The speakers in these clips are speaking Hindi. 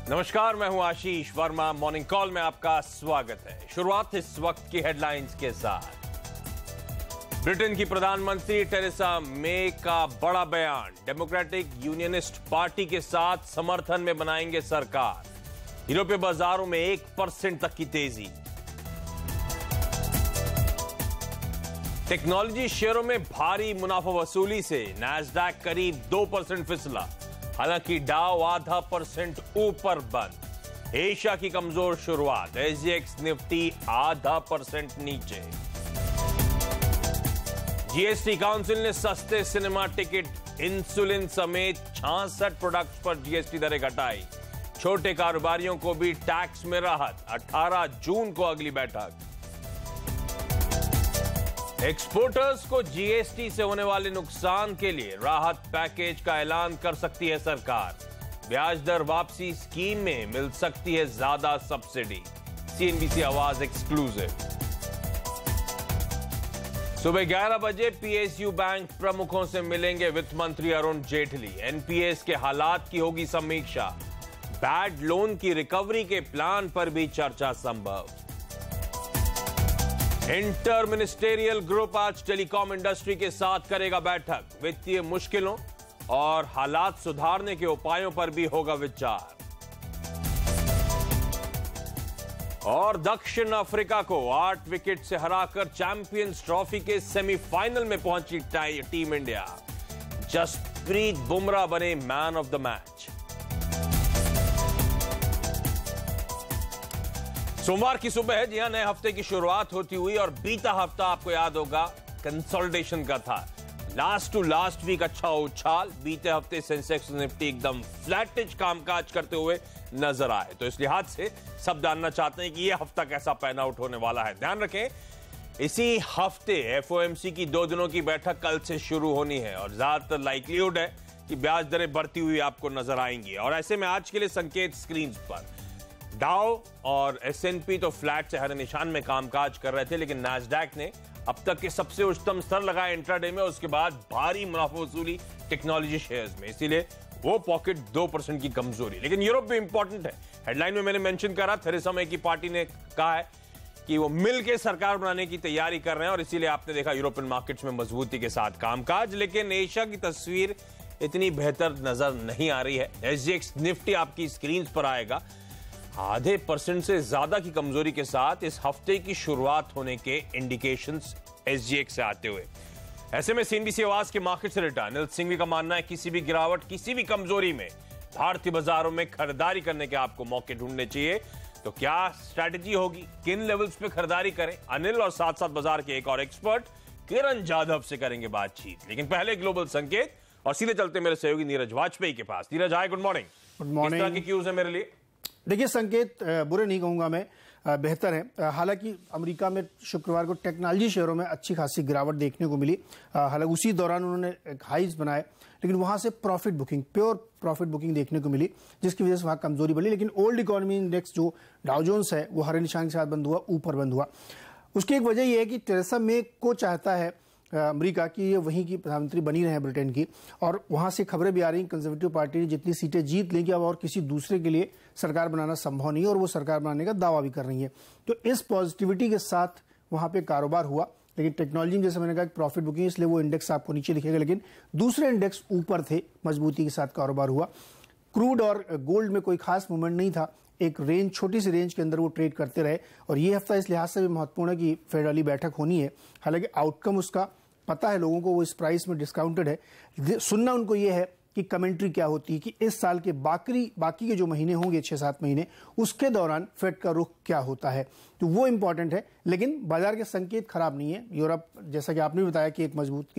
नमस्कार, मैं हूं आशीष वर्मा। मॉर्निंग कॉल में आपका स्वागत है। शुरुआत इस वक्त की हेडलाइंस के साथ। ब्रिटेन की प्रधानमंत्री टेरेसा मे का बड़ा बयान, डेमोक्रेटिक यूनियनिस्ट पार्टी के साथ समर्थन में बनाएंगे सरकार। यूरोपीय बाजारों में 1% तक की तेजी। टेक्नोलॉजी शेयरों में भारी मुनाफा वसूली से नैस्डैक करीब 2% फिसला, हालांकि डाउ आधा % ऊपर बंद। एशिया की कमजोर शुरुआत, एसजीएक्स निफ्टी आधा % नीचे। जीएसटी काउंसिल ने सस्ते सिनेमा टिकट, इंसुलिन समेत 66 प्रोडक्ट्स पर जीएसटी दरें घटाई। छोटे कारोबारियों को भी टैक्स में राहत, 18 जून को अगली बैठक। एक्सपोर्टर्स को जीएसटी से होने वाले नुकसान के लिए राहत पैकेज का ऐलान कर सकती है सरकार। ब्याज दर वापसी स्कीम में मिल सकती है ज्यादा सब्सिडी। सीएनबीसी आवाज एक्सक्लूसिव। सुबह 11 बजे पीएसयू बैंक प्रमुखों से मिलेंगे वित्त मंत्री अरुण जेटली। एनपीएस के हालात की होगी समीक्षा। बैड लोन की रिकवरी के प्लान पर भी चर्चा संभव। इंटर मिनिस्टेरियल ग्रुप आज टेलीकॉम इंडस्ट्री के साथ करेगा बैठक। वित्तीय मुश्किलों और हालात सुधारने के उपायों पर भी होगा विचार। और दक्षिण अफ्रीका को 8 विकेट से हराकर चैंपियंस ट्रॉफी के सेमीफाइनल में पहुंची टीम इंडिया। जसप्रीत बुमराह बने मैन ऑफ द मैच। सोमवार की सुबह जी हां, नए हफ्ते की शुरुआत होती हुई और बीता हफ्ता आपको याद होगा कंसोलिडेशन का था। लास्ट टू लास्ट वीक अच्छा उछाल, बीते हफ्ते सेंसेक्स निफ्टी एकदम फ्लैटिश कामकाज करते हुए नजर आए। तो इस लिहाज से सब जानना चाहते हैं कि यह हफ्ता कैसा पैन आउट होने वाला है। ध्यान रखें, इसी हफ्ते एफओएमसी की 2 दिनों की बैठक कल से शुरू होनी है और ज्यादातर लाइक्लीहुड है कि ब्याज दरें बढ़ती हुई आपको नजर आएंगी। और ऐसे में आज के लिए संकेत स्क्रीन पर। डाउ और एसएनपी तो फ्लैट से हरे निशान में कामकाज कर रहे थे, लेकिन नैस्डैक ने अब तक के सबसे उच्चतम स्तर लगाए इंट्राडे में। उसके बाद भारी मुनाफा वसूली टेक्नोलॉजी शेयर्स में, इसीलिए वो पॉकेट 2% की कमजोरी। लेकिन यूरोप भी इंपॉर्टेंट है। हेडलाइन में मैंने मेंशन करा, थेरेसा मे की पार्टी ने कहा है कि वो मिलकर सरकार बनाने की तैयारी कर रहे हैं और इसीलिए आपने देखा यूरोपियन मार्केट्स में मजबूती के साथ कामकाज। लेकिन एशिया की तस्वीर इतनी बेहतर नजर नहीं आ रही है। एसजीएक्स निफ्टी आपकी स्क्रीन पर आएगा आधे % से ज्यादा की कमजोरी के साथ इस हफ्ते की शुरुआत होने के इंडिकेशंस एसजीएक्स से आते हुए। ऐसे में सीएनबीसी आवाज के मार्केट से रिटर्न अनिल सिंघवी का मानना है किसी भी गिरावट, किसी भी कमजोरी में भारतीय बाजारों में खरीदारी करने के आपको मौके ढूंढने चाहिए। तो क्या स्ट्रैटेजी होगी, किन लेवल्स पे खरीदारी करें, अनिल और साथ साथ बाजार के एक और एक्सपर्ट किरण जाधव से करेंगे बातचीत। लेकिन पहले ग्लोबल संकेत और सीधे चलते मेरे सहयोगी नीरज वाजपेयी के पास। नीरज, हाय, गुड मॉर्निंग। Good morning. किस तरह के क्यूज है मेरे लिए? देखिए, संकेत बुरे नहीं कहूंगा मैं, बेहतर है। हालांकि अमेरिका में शुक्रवार को टेक्नोलॉजी शेयरों में अच्छी खासी गिरावट देखने को मिली। हालांकि उसी दौरान उन्होंने एक हाइज बनाए, लेकिन वहां से profit booking, pure profit booking देखने को मिली, जिसकी वजह से वहां कमजोरी बढ़ी। लेकिन ओल्ड इकोनॉमी इंडेक्स जो डाउ जोन्स है वो हरे निशान के साथ बंद हुआ, ऊपर बंद हुआ। उसकी एक वजह यह है कि टेरेसा मे को चाहता है अमेरिका की ये वहीं की प्रधानमंत्री बनी रहे ब्रिटेन की, और वहां से खबरें भी आ रही हैं कंजर्वेटिव पार्टी ने जितनी सीटें जीत लेंगी अब और किसी दूसरे के लिए सरकार बनाना संभव नहीं है, और वो सरकार बनाने का दावा भी कर रही है। तो इस पॉजिटिविटी के साथ वहां पे कारोबार हुआ। लेकिन टेक्नोलॉजी में जैसे मैंने कहा प्रॉफिट बुकिंग, इसलिए वो इंडेक्स आपको नीचे दिखेगा, लेकिन दूसरे इंडेक्स ऊपर थे, मजबूती के साथ कारोबार हुआ। क्रूड और गोल्ड में कोई खास मूवमेंट नहीं था, एक रेंज, छोटी सी रेंज के अंदर वो ट्रेड करते रहे। और ये हफ्ता इस लिहाज से भी महत्वपूर्ण है कि फेड वाली बैठक होनी है। हालांकि आउटकम उसका पता है लोगों को, वो इस प्राइस में डिस्काउंटेड है। सुनना उनको ये है कि कमेंट्री क्या होती है कि इस साल के बाकी के जो महीने होंगे, 6-7 महीने, उसके दौरान फेड का रुख क्या होता है, तो वो इंपॉर्टेंट है। लेकिन बाजार के संकेत खराब नहीं है। यूरोप, जैसा कि आपने बताया कि एक मजबूत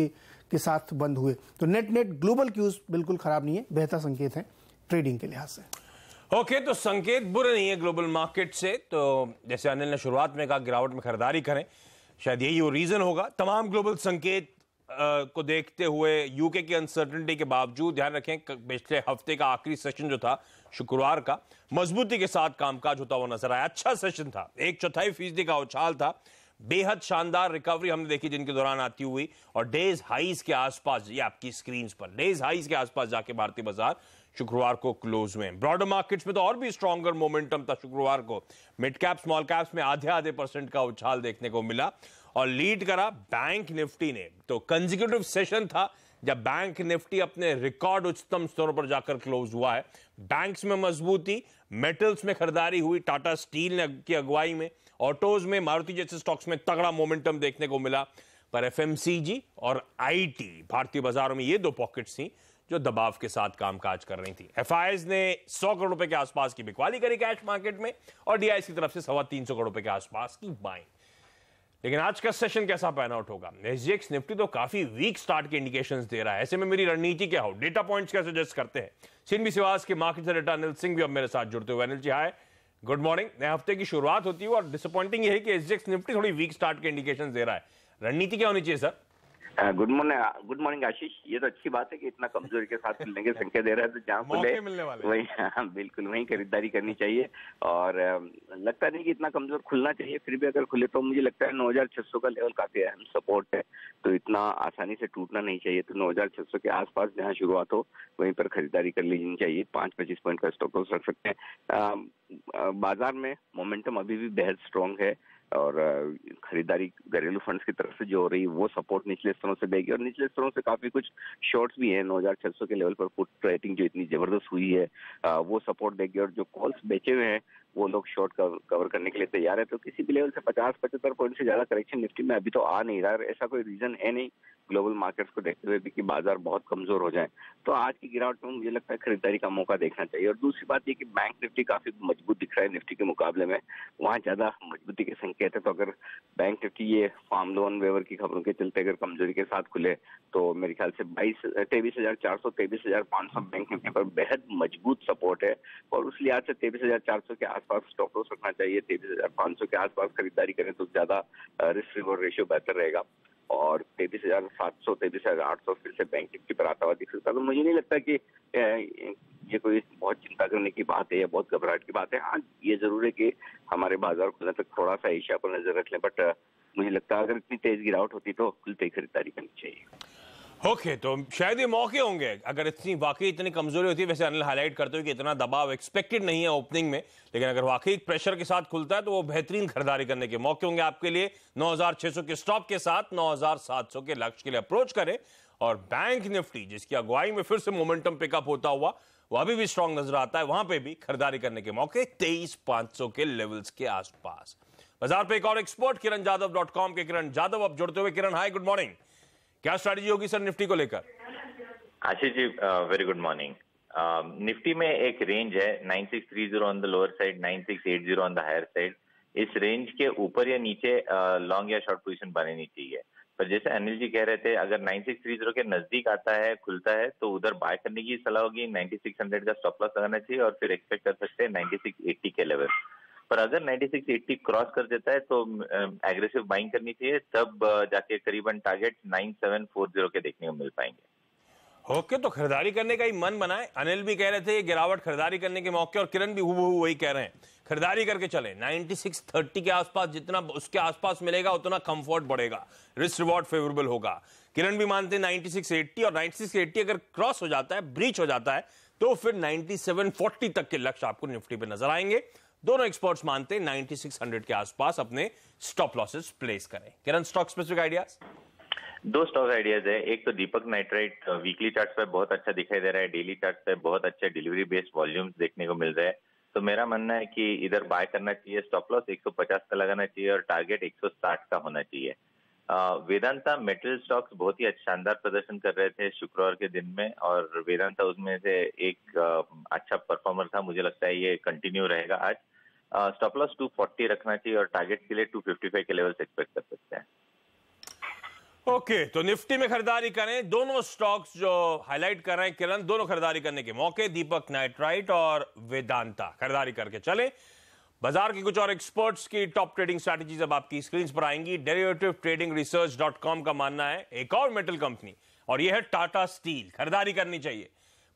के साथ बंद हुए, तो नेट ग्लोबल क्यूज बिल्कुल खराब नहीं है, बेहतर संकेत है ट्रेडिंग के लिहाज से। ओके, तो संकेत बुरे नहीं है ग्लोबल मार्केट से। तो जैसे अनिल ने शुरुआत में कहा गिरावट में खरीदारी करें, शायद यही वो रीजन होगा। तमाम ग्लोबल संकेत को देखते हुए यूके की अनसर्टेनिटी के बावजूद ध्यान रखें पिछले हफ्ते का आखिरी सेशन जो था शुक्रवार का, मजबूती के साथ कामकाज होता हुआ नजर आया। अच्छा सेशन था, 1/4% का उछाल था। बेहद शानदार रिकवरी हमने देखी जिनके दौरान आती हुई, और डेज हाईज के आसपास, ये आपकी स्क्रीन पर डेज हाईज के आसपास जाके भारतीय बाजार शुक्रवार को क्लोज में। ब्रॉडर मार्केट्स में तो और भी स्ट्रॉन्गर मोमेंटम था शुक्रवार को। मिड कैप स्मॉल कैप्स में आधे % का उछाल देखने को मिला और लीड करा बैंक निफ्टी ने। तो कंसेक्यूटिव सेशन था जब बैंक निफ्टी अपने रिकॉर्ड उच्चतम स्तरों पर जाकर क्लोज हुआ है। बैंक्स में मजबूती, मेटल्स में खरीदारी हुई टाटा स्टील की अगुवाई में, ऑटोज में मारुति जैसे स्टॉक्स में तगड़ा मोमेंटम देखने को मिला। पर एफएमसीजी और आईटी भारतीय बाजारों में ये दो पॉकेट्स थी जो दबाव के साथ कामकाज कर रही थी। एफआईआईज ने 100 करोड़ रुपए के आसपास की बिकवाली करी कैश मार्केट में और डीआईएस की तरफ से 325 करोड़ रुपए के आसपास की बाइंग। लेकिन आज का सेशन कैसा पैन आउट होगा? एसजीएक्स निफ्टी तो काफी वीक स्टार्ट के इंडिकेशंस दे रहा है। ऐसे में मेरी रणनीति क्या हो, डेटा पॉइंट्स क्या सजेस्ट करते हैं? सीएनबी सिवास के मार्केट से डेटा अनिल सिंह भी अब मेरे साथ जुड़ते हुए। Anil ji hi, good morning. नए हफ्ते की शुरुआत होती है और डिसअपॉइंटिंग ये है कि एसजीएक्स निफ्टी थोड़ी वीक स्टार्ट के इंडिकेशंस दे रहा है। रणनीति क्या होनी चाहिए सर? गुड मॉर्निंग आशीष। ये तो अच्छी बात है कि इतना कमजोरी के साथ खुलने की संख्या दे रहा है, तो जहाँ खुले वही बिल्कुल वहीं खरीदारी करनी चाहिए। और लगता नहीं कि इतना कमजोर खुलना चाहिए, फिर भी अगर खुले तो मुझे लगता है 9600 का लेवल काफी अहम सपोर्ट है, तो इतना आसानी से टूटना नहीं चाहिए। तो 9600 के आसपास जहाँ शुरुआत हो वहीं पर खरीदारी कर लेनी चाहिए। 5-25 पॉइंट का स्टॉप लॉस रख सकते हैं। बाजार में मोमेंटम अभी भी बेहद स्ट्रांग है और खरीदारी घरेलू फंड्स की तरफ से जो हो रही है वो सपोर्ट निचले स्तरों से देगी और निचले स्तरों से काफी कुछ शॉर्ट्स भी है। 9600 के लेवल पर पुट रेटिंग जो इतनी जबरदस्त हुई है वो सपोर्ट देगी और जो कॉल्स बेचे हुए हैं वो लोग शॉर्ट कवर करने के लिए तैयार है। तो किसी भी लेवल से 50-75 पॉइंट से ज्यादा करेक्शन निफ्टी में अभी तो आ नहीं रहा है। ऐसा कोई रीजन है नहीं ग्लोबल मार्केट्स को देखते हुए भी कि बाजार बहुत कमजोर हो जाए। तो आज की गिरावट में मुझे लगता है खरीदारी का मौका देखना चाहिए। और दूसरी बात ये कि बैंक निफ्टी काफी मजबूत दिख रहा है निफ्टी के मुकाबले में, वहाँ ज्यादा मजबूती के संकेत है। तो अगर बैंक निफ्टी ये फार्म लोन वेवर की खबरों के चलते अगर कमजोरी के साथ खुले तो मेरे ख्याल से 23,400 23,500 बैंक निफ्टी पर बेहद मजबूत सपोर्ट है और उस लिहाज से 23,400 के आसपास स्टॉप लॉस रखना चाहिए। 23,500 के आसपास खरीदारी करें तो ज्यादा रिस्क रिवॉर्ड रेशियो बेहतर रहेगा। और 23,700 23,800 फिर से बैंक निफ्टी पर आता हुआ दिख सकता है। तो मुझे नहीं लगता कि ये कोई बहुत चिंता करने की बात है या बहुत घबराहट की बात है। हाँ, ये जरूर है कि हमारे बाजार खुलने तक थोड़ा सा एशिया पर नजर रख लें, बट मुझे लगता है अगर इतनी तेज गिरावट होती तो खुलते ही खरीदारी करनी चाहिए। ओके, तो शायद ये मौके होंगे अगर वाकई इतनी कमजोरी होती है। वैसे अनिल हाईलाइट करते हुए कि इतना दबाव एक्सपेक्टेड नहीं है ओपनिंग में, लेकिन अगर वाकई प्रेशर के साथ खुलता है तो वो बेहतरीन खरीदारी करने के मौके होंगे आपके लिए। 9600 के स्टॉप के साथ 9700 के लक्ष्य के लिए अप्रोच करें। और बैंक निफ्टी जिसकी अगुवाई में फिर से मोमेंटम पिकअप होता हुआ वह अभी भी स्ट्रांग नजर आता है, वहां पे भी खरीदारी करने के मौके 23,500 के लेवल्स के आसपास। बाजार पे एक और एक्सपर्ट किरण जादव.com के किरण जादव अब जुड़ते हुए। Kiran hi, good morning. क्या स्ट्रैटेजी होगी सर निफ्टी को लेकर? Ashish ji very good morning. Nifty में एक रेंज है 9630 on the lower side, 9680 on the higher side. इस रेंज के ऊपर या नीचे लॉन्ग या शॉर्ट पोजीशन बननी चाहिए। पर जैसे अनिल जी कह रहे थे, अगर 9630 के नजदीक आता है, खुलता है, तो उधर बाय करने की सलाह होगी। 9600 का स्टॉप लॉस लगाना चाहिए और फिर एक्सपेक्ट कर सकते हैं 9680 के लेवल पर। अगर 9680 क्रॉस कर देता है तो एग्रेसिव बाइंग करनी चाहिए, तब जाके करीबन टारगेट 9740 के देखने को मिल पाएंगे। ओके, तो खरीदारी करने का ही मन बनाए। अनिल भी कह रहे थे गिरावट खरीदारी करने के मौके और किरण भी वही कह रहे हैं, खरीदारी करके चले। 9630 के आसपास जितना उसके आसपास मिलेगा उतना कंफर्ट बढ़ेगा, रिस्क रिवॉर्ड फेवरेबल होगा। किरण भी मानते हैं 9680 और 9680 अगर क्रॉस हो जाता है, ब्रीच हो जाता है, तो फिर 9740 तक के लक्ष्य आपको निफ्टी पे नजर आएंगे। दोनों एक्सपर्ट्स मानते हैं 9600 के आसपास अपने स्टॉप लॉसेस प्लेस करें। किरण, स्टॉक स्पेसिफिक आइडियाज? दो स्टॉक आइडियाज है। एक तो दीपक नाइट्राइट वीकली चार्ट पे बहुत अच्छा दिखाई दे रहा है, डेली चार्ट पे बहुत अच्छे डिलीवरी बेस्ड वॉल्यूम्स देखने को मिल रहे हैं। तो मेरा मानना है कि इधर बाय करना चाहिए, स्टॉप लॉस 150 का लगाना चाहिए और टारगेट 160 का होना चाहिए। वेदांता मेटल स्टॉक्स बहुत ही शानदार प्रदर्शन कर रहे थे शुक्रवार के दिन में और वेदांता उसमें से एक अच्छा परफॉर्मर था। मुझे लगता है ये कंटिन्यू रहेगा आज। स्टॉप लॉस 240 रखना चाहिए और टारगेट के लिए 255 के लेवल एक्सपेक्ट कर सकते हैं। ओके, तो निफ्टी में खरीदारी करें। दोनों स्टॉक्स जो हाईलाइट कर रहे हैं किरण, दोनों खरीदारी करने के मौके, दीपक नाइट्राइट और वेदांता। खरीदारी करके चले। बाजार की कुछ और एक्सपर्ट्स की टॉप ट्रेडिंग स्ट्रैटेजीज अब आपकी स्क्रीन पर आएंगी। डेरिवेटिव ट्रेडिंग रिसर्च.com का मानना है एक और मेटल कंपनी और यह है टाटा स्टील, खरीदारी करनी चाहिए।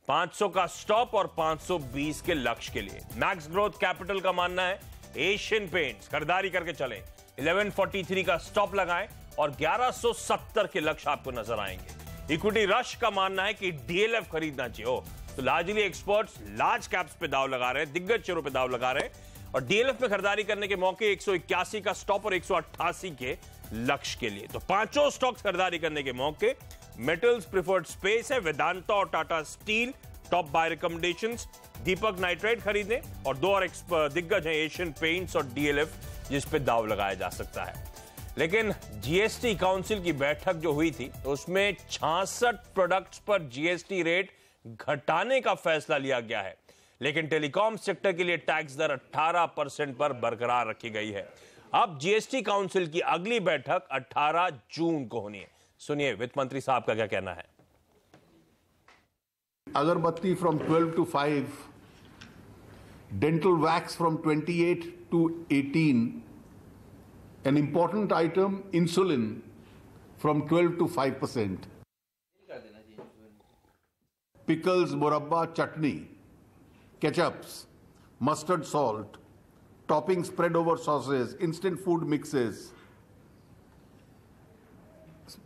500 का स्टॉप और 520 के लक्ष्य के लिए। मैक्स ग्रोथ कैपिटल का मानना है एशियन पेंट्स, खरीदारी करके चले। 1143 का स्टॉप लगाएं और 1170 के लक्ष्य आपको नजर आएंगे। इक्विटी रश का मानना है कि डीएलएफ खरीदना चाहिए। तो लार्जली एक्सपर्ट्स लार्ज कैप्स पे दाव लगा रहे हैं, दिग्गज शेयरों पे दाव लगा रहे हैं और डीएलएफ में खरीदारी करने के मौके 181 का स्टॉप और 188 के लक्ष्य के लिए। तो पांचों स्टॉक्स खरीदारी करने के मौके मेटल्स प्रिफर्ड स्पेस है, वेदांता और Tata steel top bye recommendations, दीपक नाइट्राइट खरीदें और दो और दिग्गज हैं एशियन पेंट्स और डीएलएफ जिस पे दाव लगाया जा सकता है। लेकिन जीएसटी काउंसिल की बैठक जो हुई थी तो उसमें 66 प्रोडक्ट्स पर जीएसटी रेट घटाने का फैसला लिया गया है, लेकिन टेलीकॉम सेक्टर के लिए टैक्स दर 18% पर बरकरार रखी गई है। अब जीएसटी काउंसिल की अगली बैठक 18 जून को होनी है। सुनिए वित्त मंत्री साहब का क्या कहना है। अगरबत्ती from 12 to 5, dental wax from 28 to 18, an important item, insulin, from 12 to 5%. Pickles, morabba, chutney, ketchups, mustard salt, topping spread over sauces, instant food mixes.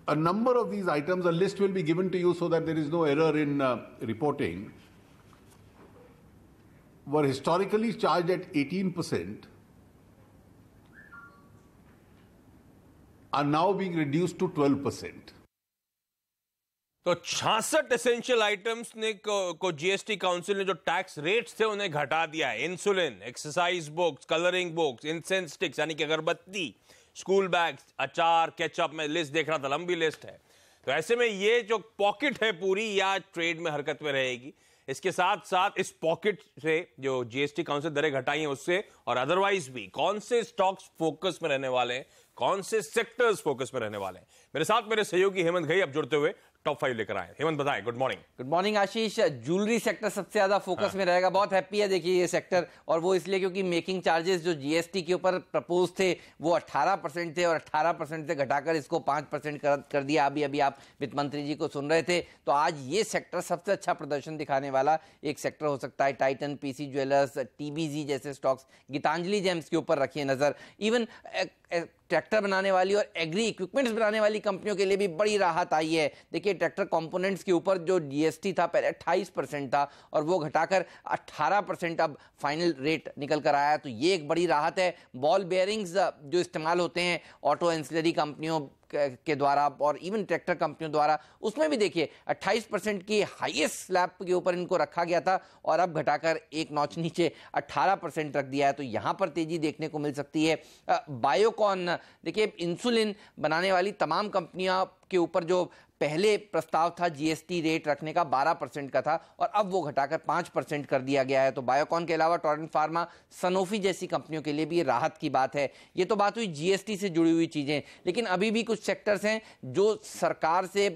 A number of these items, a list will be given to you so that there is no error in reporting, were historically charged at 18%, are now being reduced to 12%. तो 66 एसेंशियल आइटम्स ने को जीएसटी काउंसिल ने जो टैक्स रेट्स थे उन्हें घटा दिया है। Insulin, exercise books, colouring books, incense sticks यानी कि अगरबत्ती, स्कूल बैग्स, अचार, केचप, में लिस्ट देख रहा था, लंबी लिस्ट है। तो ऐसे में ये जो पॉकेट है पूरी या ट्रेड में हरकत में रहेगी। इसके साथ साथ इस पॉकेट से जो जीएसटी काउंसिल दरें घटाई हैं उससे और अदरवाइज भी कौन से स्टॉक्स फोकस में रहने वाले हैं, कौन से सेक्टर्स फोकस में रहने वाले हैं। मेरे साथ मेरे सहयोगी हेमंत घई अब जुड़ते हुए टॉप 5 लेकर आए। हेमंत बताएं। Good morning. गुड मॉर्निंग आशीष। ज्वेलरी सेक्टर सबसे ज्यादा फोकस में रहेगा। बहुत हैप्पी है देखिए ये सेक्टर, और वो इसलिए क्योंकि मेकिंग चार्जेस जो जीएसटी के ऊपर प्रपोज थे वो 18% थे और 18% से घटाकर इसको 5% कर दिया। अभी आप वित्त मंत्री जी को सुन रहे थे। तो आज ये सेक्टर सबसे अच्छा प्रदर्शन दिखाने वाला एक सेक्टर हो सकता है। टाइटन, पीसी ज्वेलर्स, टीबीजी जैसे स्टॉक्स, गीतांजलि जेम्स के ऊपर रखिए नजर। इवन ट्रैक्टर बनाने वाली और एग्री इक्विपमेंट्स बनाने वाली कंपनियों के लिए भी बड़ी राहत आई है। देखिए ट्रैक्टर कंपोनेंट्स के ऊपर जो जीएसटी था पहले 28% था और वो घटाकर 18% अब फाइनल रेट निकल कर आया। तो ये एक बड़ी राहत है। बॉल बेयरिंग्स जो इस्तेमाल होते हैं ऑटो एंसिलरी कंपनियों के द्वारा और इवन ट्रैक्टर कंपनियों द्वारा, उसमें भी देखिए 28% की हाईएस्ट स्लैब के ऊपर इनको रखा गया था और अब घटाकर एक नॉच नीचे 18% रख दिया है। तो यहां पर तेजी देखने को मिल सकती है। बायोकॉन, देखिए इंसुलिन बनाने वाली तमाम कंपनियां के ऊपर जो पहले प्रस्ताव था जीएसटी रेट रखने का 12% का था और अब वो घटाकर 5% कर दिया गया है। तो बायोकॉन के अलावा टोरेंट फार्मा, सनोफी जैसी कंपनियों के लिए भी राहत की बात है। ये तो बात हुई जीएसटी से जुड़ी हुई चीजें, लेकिन अभी भी कुछ सेक्टर्स हैं जो सरकार से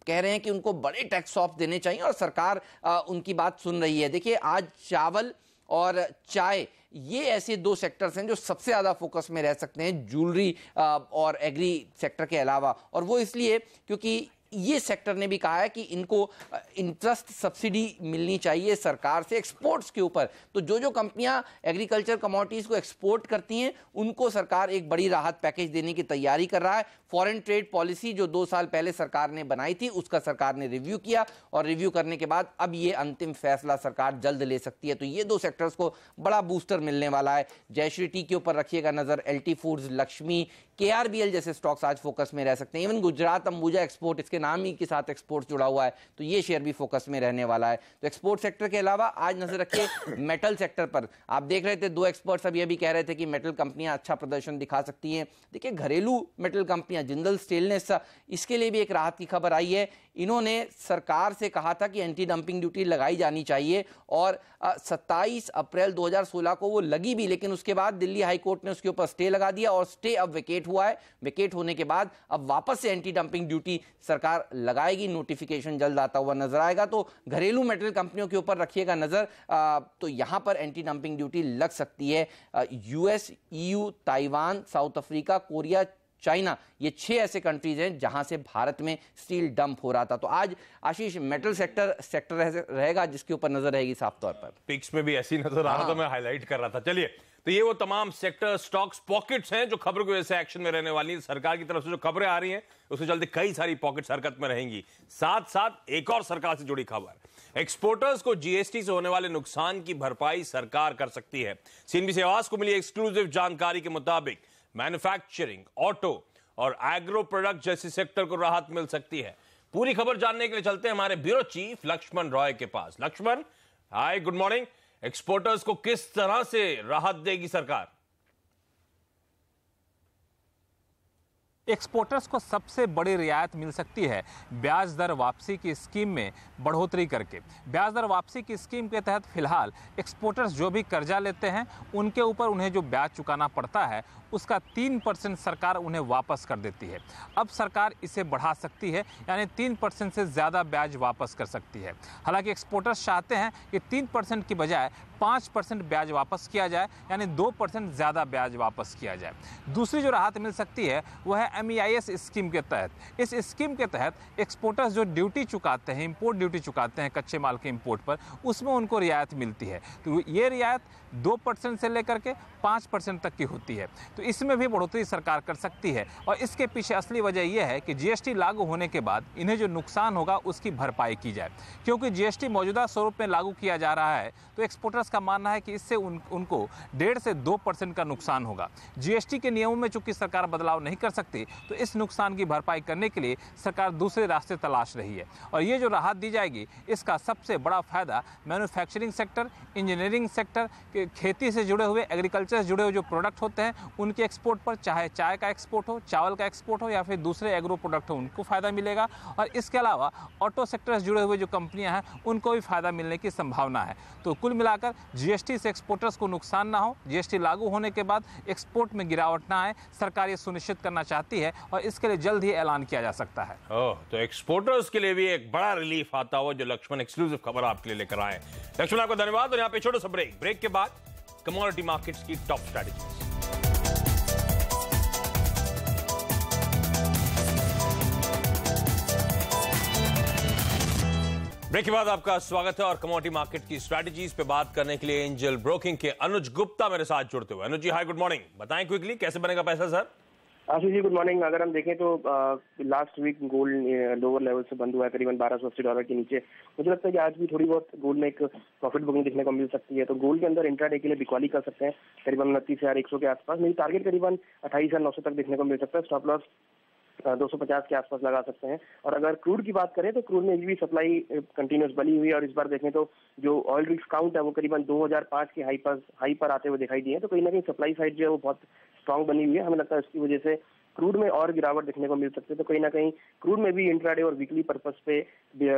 कह रहे हैं कि उनको बड़े टैक्स ऑफ देने चाहिए और सरकार उनकी बात सुन रही है। देखिए आज चावल और चाय, ये ऐसे दो सेक्टर्स हैं जो सबसे ज़्यादा फोकस में रह सकते हैं ज्वेलरी और एग्री सेक्टर के अलावा। और वो इसलिए क्योंकि ये सेक्टर ने भी कहा है कि इनको इंटरेस्ट सब्सिडी मिलनी चाहिए सरकार से एक्सपोर्ट्स के ऊपर। तो जो कंपनियां एग्रीकल्चर कमोडिटीज को एक्सपोर्ट करती हैं उनको सरकार एक बड़ी राहत पैकेज देने की तैयारी कर रहा है। फॉरेन ट्रेड पॉलिसी जो 2 साल पहले सरकार ने बनाई थी उसका सरकार ने रिव्यू किया और रिव्यू करने के बाद अब ये अंतिम फैसला सरकार जल्द ले सकती है। तो ये दो सेक्टर्स को बड़ा बूस्टर मिलने वाला है। जयश्री टी के ऊपर रखिएगा नजर। एलटी फूड्स, लक्ष्मी, केआरबीएल जैसे स्टॉक्स आज फोकस में रह सकते हैं। इवन गुजरात अंबुजा एक्सपोर्ट, इसके नाम ही के साथ एक्सपोर्ट जुड़ा हुआ है, तो ये शेयर भी फोकस में रहने वाला है। तो एक्सपोर्ट सेक्टर के अलावा आज नजर रखिए मेटल सेक्टर पर। आप देख रहे थे 2 एक्सपर्ट्स अभी कह रहे थे कि मेटल कंपनियां अच्छा प्रदर्शन दिखा सकती हैं। देखिए घरेलू मेटल कंपनियां, जिंदल स्टेनलेस, इसके लिए भी एक राहत की खबर आई है। इन्होंने सरकार से कहा था कि एंटी डंपिंग ड्यूटी लगाई जानी चाहिए और 27 अप्रैल 2016 को वो लगी भी, लेकिन उसके बाद दिल्ली हाई कोर्ट ने उसके ऊपर स्टे लगा दिया और स्टे अब वेकेट हुआ है। वेकेट होने के बाद अब वापस से एंटी डंपिंग ड्यूटी सरकार लगाएगी। नोटिफिकेशन जल्द आता हुआ नजर आएगा। तो घरेलू मेटल कंपनियों के ऊपर रखिएगा नजर। तो यहां पर एंटी डंपिंग ड्यूटी लग सकती है। US, EU, Taiwan, south Africa, Korea, China, ये 6 ऐसे कंट्रीज हैं जहां से भारत में स्टील डंप हो रहा था। तो आज आशीष मेटल सेक्टर रहेगा जिसके ऊपर नजर रहेगी साफ तौर पर। पिक्स में भी ऐसी नजर आ रहा था, मैं हाईलाइट कर रहा था। चलिए तो ये वो तमाम सेक्टर स्टॉक्स पॉकेट्स हैं जो खबरों की वजह से एक्शन में रहने वाली है। सरकार की तरफ से जो खबरें आ रही हैं उसके चलते कई सारी पॉकेट्स हरकत में रहेंगी। साथ साथ एक और सरकार से जुड़ी खबर, एक्सपोर्टर्स को जीएसटी से होने वाले नुकसान की भरपाई सरकार कर सकती है। सीएनबीसी आवाज को मिली एक्सक्लूसिव जानकारी के मुताबिक मैन्युफैक्चरिंग, ऑटो और एग्रो प्रोडक्ट जैसे सेक्टर को राहत मिल सकती है। पूरी खबर जानने के लिए चलते हैं हमारे ब्यूरो चीफ लक्ष्मण रॉय के पास। लक्ष्मण, हाय, गुड मॉर्निंग। एक्सपोर्टर्स को किस तरह से राहत देगी सरकार? एक्सपोर्टर्स को सबसे बड़ी रियायत मिल सकती है ब्याज दर वापसी की स्कीम में बढ़ोतरी करके। ब्याज दर वापसी की स्कीम के तहत फिलहाल एक्सपोर्टर्स जो भी कर्जा लेते हैं उनके ऊपर उन्हें जो ब्याज चुकाना पड़ता है उसका 3% सरकार उन्हें वापस कर देती है। अब सरकार इसे बढ़ा सकती है, यानी 3% से ज़्यादा ब्याज वापस कर सकती है। हालांकि एक्सपोर्टर्स चाहते हैं कि 3% की बजाय 5% ब्याज वापस किया जाए, यानी 2% ज़्यादा ब्याज वापस किया जाए। दूसरी जो राहत मिल सकती है वह है MEIS स्कीम के तहत। इस स्कीम के तहत एक्सपोर्टर्स जो ड्यूटी चुकाते हैं, इंपोर्ट ड्यूटी चुकाते हैं कच्चे माल के इंपोर्ट पर, उसमें उनको रियायत मिलती है। तो ये रियायत 2% से लेकर के 5% तक की होती है। तो इसमें भी बढ़ोतरी सरकार कर सकती है। और इसके पीछे असली वजह यह है कि GST लागू होने के बाद इन्हें जो नुकसान होगा उसकी भरपाई की जाए। क्योंकि GST मौजूदा स्वरूप में लागू किया जा रहा है तो एक्सपोर्टर्स का मानना है कि इससे उनको 1.5 से 2% का नुकसान होगा। GST के नियमों में चूंकि सरकार बदलाव नहीं कर सकती तो इस नुकसान की भरपाई करने के लिए सरकार दूसरे रास्ते तलाश रही है। और ये जो राहत दी जाएगी इसका सबसे बड़ा फायदा मैन्युफैक्चरिंग सेक्टर, इंजीनियरिंग सेक्टर, खेती से जुड़े हुए, एग्रीकल्चर से जुड़े हुए जो प्रोडक्ट होते हैं उनके एक्सपोर्ट पर, चाहे चाय का एक्सपोर्ट हो, चावल का एक्सपोर्ट हो या फिर दूसरे एग्रो प्रोडक्ट हो, उनको फायदा मिलेगा। और इसके अलावा ऑटो सेक्टर से जुड़े हुए जो कंपनियां हैं उनको भी फायदा मिलने की संभावना है। तो कुल मिलाकर GST से एक्सपोर्टर्स को नुकसान ना हो, GST लागू होने के बाद एक्सपोर्ट में गिरावट ना आए, सरकार ये सुनिश्चित करना चाहती है और इसके लिए जल्द ही ऐलान किया जा सकता है। तो एक्सपोर्टर्स के लिए भी एक बड़ा रिलीफ आता हुआ जो लक्ष्मण एक्सक्लूसिव खबर आपके लिए लेकर आए। लक्ष्मण, आपको धन्यवाद। और यहाँ पे छोटा सा ब्रेक के बाद कमोडिटी मार्केट्स की टॉप स्ट्रैटेजी। ब्रेक के बाद आपका स्वागत है और कमोडिटी मार्केट की स्ट्रैटेजीज पे बात करने के लिए एंजल ब्रोकिंग के अनुज गुप्ता मेरे साथ जुड़ते हुए। Anuj ji, hi, good morning. बताएं क्विकली कैसे बनेगा पैसा sir? Ashish ji, good morning. अगर हम देखें तो last week gold lower level से बंद हुआ है, करीबन $1280 के नीचे। मुझे लगता है कि आज भी थोड़ी बहुत गोल्ड में एक प्रॉफिट बुकिंग देखने को मिल सकती है। तो गोल्ड के अंदर इंट्राडे के लिए बिकवाली कर सकते हैं करीबन 29,100 के आसपास। मेरी टारगेट करीबन 28,900 तक देखने को मिल सकता है। स्टॉप लॉस 250 के आसपास लगा सकते हैं। और अगर क्रूड की बात करें तो क्रूड में भी सप्लाई कंटिन्यूस बनी हुई है और इस बार देखें तो जो ऑयल रिग्स काउंट है वो करीबन 2005 के हाई पर आते हुए दिखाई दिए हैं। तो कहीं ना कहीं सप्लाई साइड जो है वो बहुत स्ट्रांग बनी हुई है। हमें लगता है इसकी वजह से क्रूड में और गिरावट देखने को मिल सकती है। तो कहीं ना कहीं क्रूड में भी इंट्राडे और वीकली पर्पस पे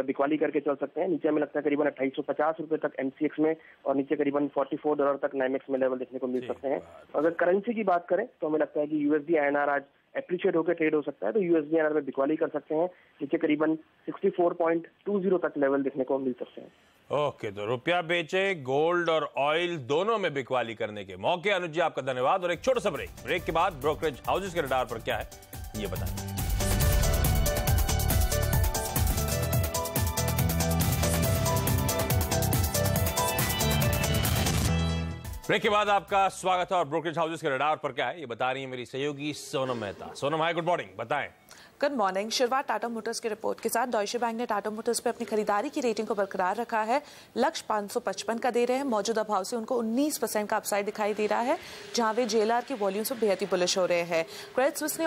बिकवाली करके चल सकते हैं। नीचे हमें लगता है करीबन 2850 रुपए तक MCX में और नीचे करीबन $44 तक NYMEX में लेवल देखने को मिल सकते हैं। अगर करेंसी की बात करें तो हमें लगता है कि USD INR आज एप्रिशिएट होकर ट्रेड हो सकता है। तो USD INR में बिकवाली कर सकते हैं। नीचे करीबन 64.20 तक लेवल देखने को मिल सकते हैं। ओके, तो रुपया बेचे, गोल्ड और ऑयल दोनों में बिकवाली करने के मौके। अनुज जी, आपका धन्यवाद। और एक छोटा सा ब्रेक के बाद ब्रोकरेज हाउसेस के रडार पर क्या है ये बताएं। ब्रेक के बाद आपका स्वागत है और ब्रोकरेज हाउसेस के रडार पर क्या है ये बता रही है मेरी सहयोगी सोनम मेहता। सोनम, हाय, गुड मॉर्निंग। बताएं। Good morning. शुरुआत टाटा मोटर्स की रिपोर्ट के साथ। डॉयचे बैंक ने टाटा मोटर्स पे अपनी खरीदारी की रेटिंग को बरकरार रखा है। लक्ष्य 555 का दे रहे हैं। मौजूदा भाव से उनको 19% का अपसाइड दिखाई दे रहा है, जहां वे JLR की वॉल्यूम से बेहद ही बुलिश हो रहे हैं। क्रेडिट स्विस ने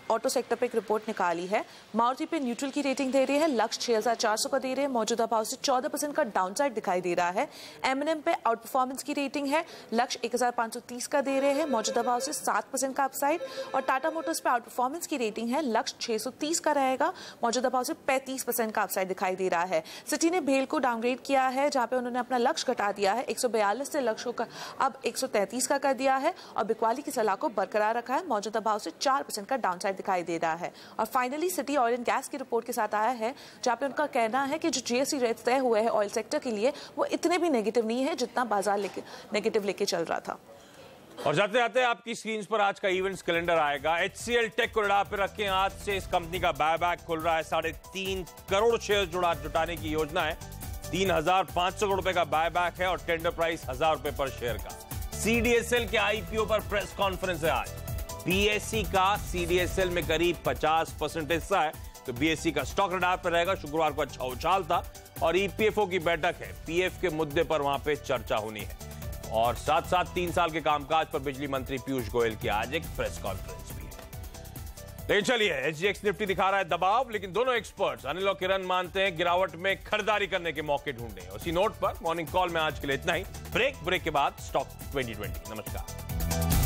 ऑटो सेक्टर पे एक रिपोर्ट निकाली है। मारुति पे न्यूट्रल की रेटिंग दे रही है। लक्ष्य 6400 का दे रहे हैं। मौजूदा भाव से 14% का डाउनसाइड दिखाई दे रहा है। M&M पे आउट परफॉर्मेंस की रेटिंग है। लक्ष्य 1530 का दे रहे हैं। मौजूदा भाव से 7% का अपसाइड। और टाटा मोटर्स पे आउट परफॉर्मेंस की रेटिंग है। लक्ष्य 630 का रहेगा। मौजूदा भाव से 35% का अपसाइड दिखाई दे रहा है। सिटी ने भेल को डाउनग्रेड किया है, जहां पे उन्होंने अपना लक्ष्य घटा दिया है। 142 से लक्ष्य को अब 133 का कर दिया है और बिकवाली की सलाह को बरकरार रखा है। मौजूदा भाव से 4% का डाउनसाइड दिखाई दे रहा है। और finally city oil and gas की रिपोर्ट के साथ आया है, जहां पे उनका कहना है कि जो GST रेट्स तय हुए हैं ऑयल सेक्टर के लिए वो इतने भी नेगेटिव नहीं है जितना बाजार नेगेटिव लेके चल रहा था। और जाते जाते आपकी स्क्रीन पर आज का इवेंट्स कैलेंडर आएगा। HCL टेक को रडार पे रखें। आज से इस कंपनी का बायबैक खुल रहा है। 3.5 करोड़ शेयर जुटाने की योजना है। 3,500 करोड़ रुपए का बायबैक है और टेंडर प्राइस 1,000 रुपए पर शेयर का। सीडीएसएल के आईपीओ पर प्रेस कॉन्फ्रेंस है आज। बीएसई का सीडीएसएल में करीब 50% हिस्सा है, तो बीएसई का स्टॉक रडार पर रहेगा। शुक्रवार को अच्छा उछाल था और ईपीएफओ की बैठक है, पीएफ के मुद्दे पर वहां पे चर्चा होनी है। और साथ साथ 3 साल के कामकाज पर बिजली मंत्री पीयूष गोयल की आज एक प्रेस कॉन्फ्रेंस भी है। लेकिन चलिए, एसजीएक्स निफ्टी दिखा रहा है दबाव, लेकिन दोनों एक्सपर्ट्स अनिल और किरण मानते हैं गिरावट में खरीदारी करने के मौके ढूंढे। उसी नोट पर मॉर्निंग कॉल में आज के लिए इतना ही। ब्रेक के बाद स्टॉक 2020। नमस्कार।